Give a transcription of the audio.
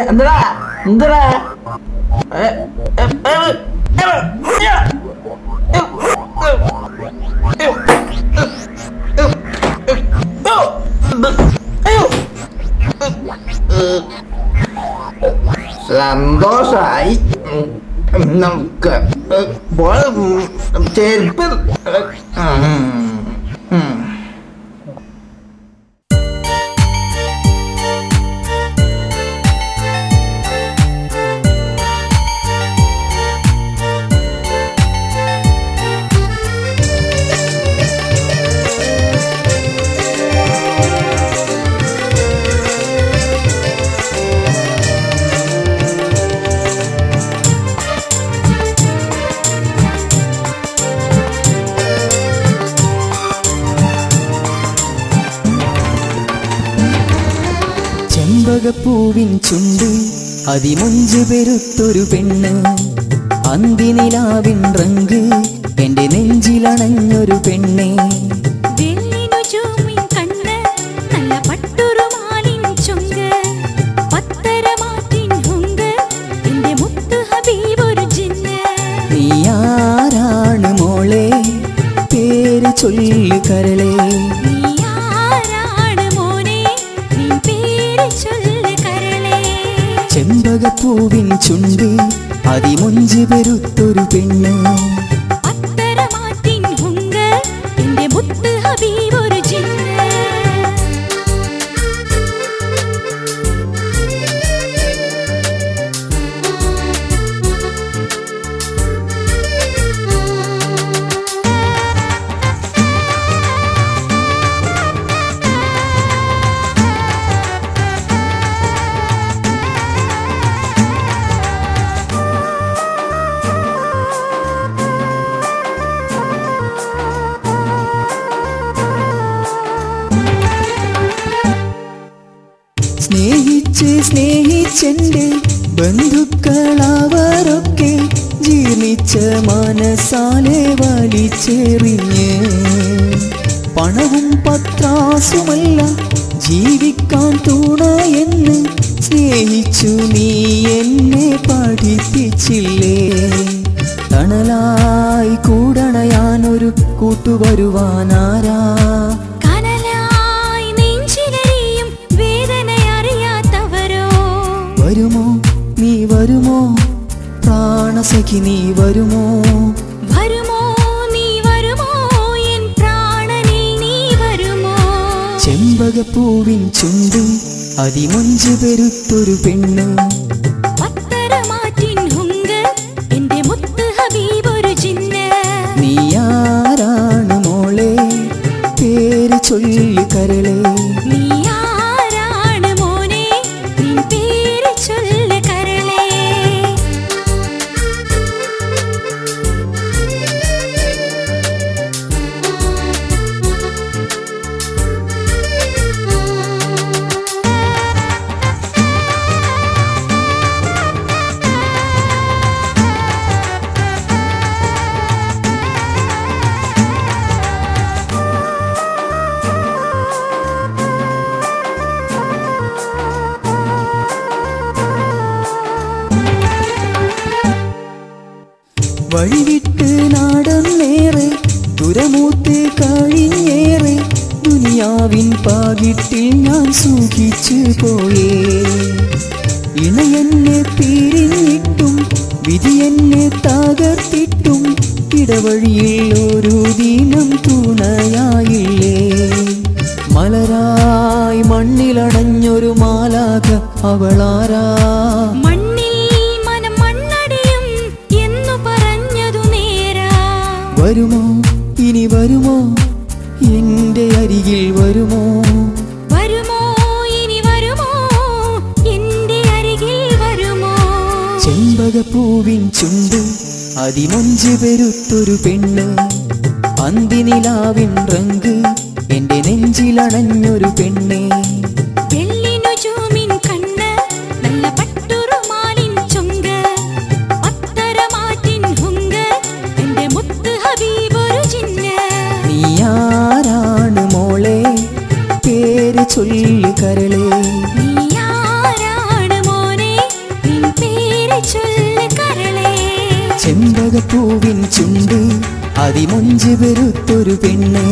എന്താ എന്താ സന്തോഷായി. നമുക്ക് ചെരുപ്പ് ചെമ്പകപ്പൂവിൻ ചുണ്ട് അതിമൊഞ്ച് പെരുത്തൊരു പെണ്ണ്, അന്തിനിലാവിൻ റങ്ക് എന്റെ നെഞ്ചിലണഞ്ഞൊരു പെണ്ണെ. നീയാരാണ് മോളെ പേര് ചൊല്ലു കരളേ, ചെമ്പകപ്പൂവിൻ ചുണ്ട് അതിമൊഞ്ച് പെരുത്തൊരു പെണ്ണ്. സ്നേഹിച്ചെന്റെ ബന്ധുക്കളവരൊക്കെ ജീർണിച്ച മനസാലെ വലിച്ചെറിഞ്ഞ്, പണവും പത്രാസുമല്ല ജീവിക്കാൻ തുണയെന്ന് സ്നേഹിച്ചു നീ എന്നെ പഠിപ്പിച്ചില്ലേ. തണലായി കൂടണയാനൊരു കൂട്ടുവരുവാനാരാ, വരുമോ നീ വരുമോ പ്രാണസഖി നീ വരുമോ, വരുമോ നീ വരുമോ എൻ പ്രാണനിൽ നീ വരുമോ. ചെമ്പകപ്പൂവിൻ ചുണ്ട് അതിമൊഞ്ച് പെരുത്തൊരു പെണ്ണ്, നീയാരാണ് മോളെ പേര് ചൊല്ലു കരളേ, വഴിവിട്ട് നാടന്നേറെ ദുരമൂത്ത് കഴിഞ്ഞേറെ, ദുനിയാവിൻ പാകിട്ടിൽ ഞാൻ സുഖിച്ചു പോയേ. ഇണയെന്നെ പിരിഞ്ഞിട്ടും വിധി എന്നെ തകർത്തിട്ടും ഇടവഴിയിൽ ഒരു ദിനം തുണയായില്ലേ. മലരായി മണ്ണിലടഞ്ഞൊരു മാലാഖ അവളാരാ, വരുമോ ഇനി വരുമോ എന്റെ അരികിൽ വരുമോ, വരുമോ ഇനി വരുമോ എന്റെ അരികിൽ വരുമോ. ചെമ്പകപ്പൂവിൻ ചുണ്ട് അതിമൊഞ്ച് പെരുത്തൊരു പെണ്ണ്, അന്തിനിലാവിൻ റങ്ക് എന്റെ നെഞ്ചിലണഞ്ഞൊരു പെണ്ണെ. വെള്ളിനു ചൂമിൻ കണ്ണ് നല്ല പട്ടുറുമാ ആരാണ് മോളെ പേര് ചൊല്ലു കരളേ നീ ആരാണ് മോനെ നിൻ പേര് ചൊല്ല് കരളേ ചെമ്പകപ്പൂവിൻ ചുണ്ട് അതിമൊഞ്ച് പെരുത്തൊരു പെണ്ണ്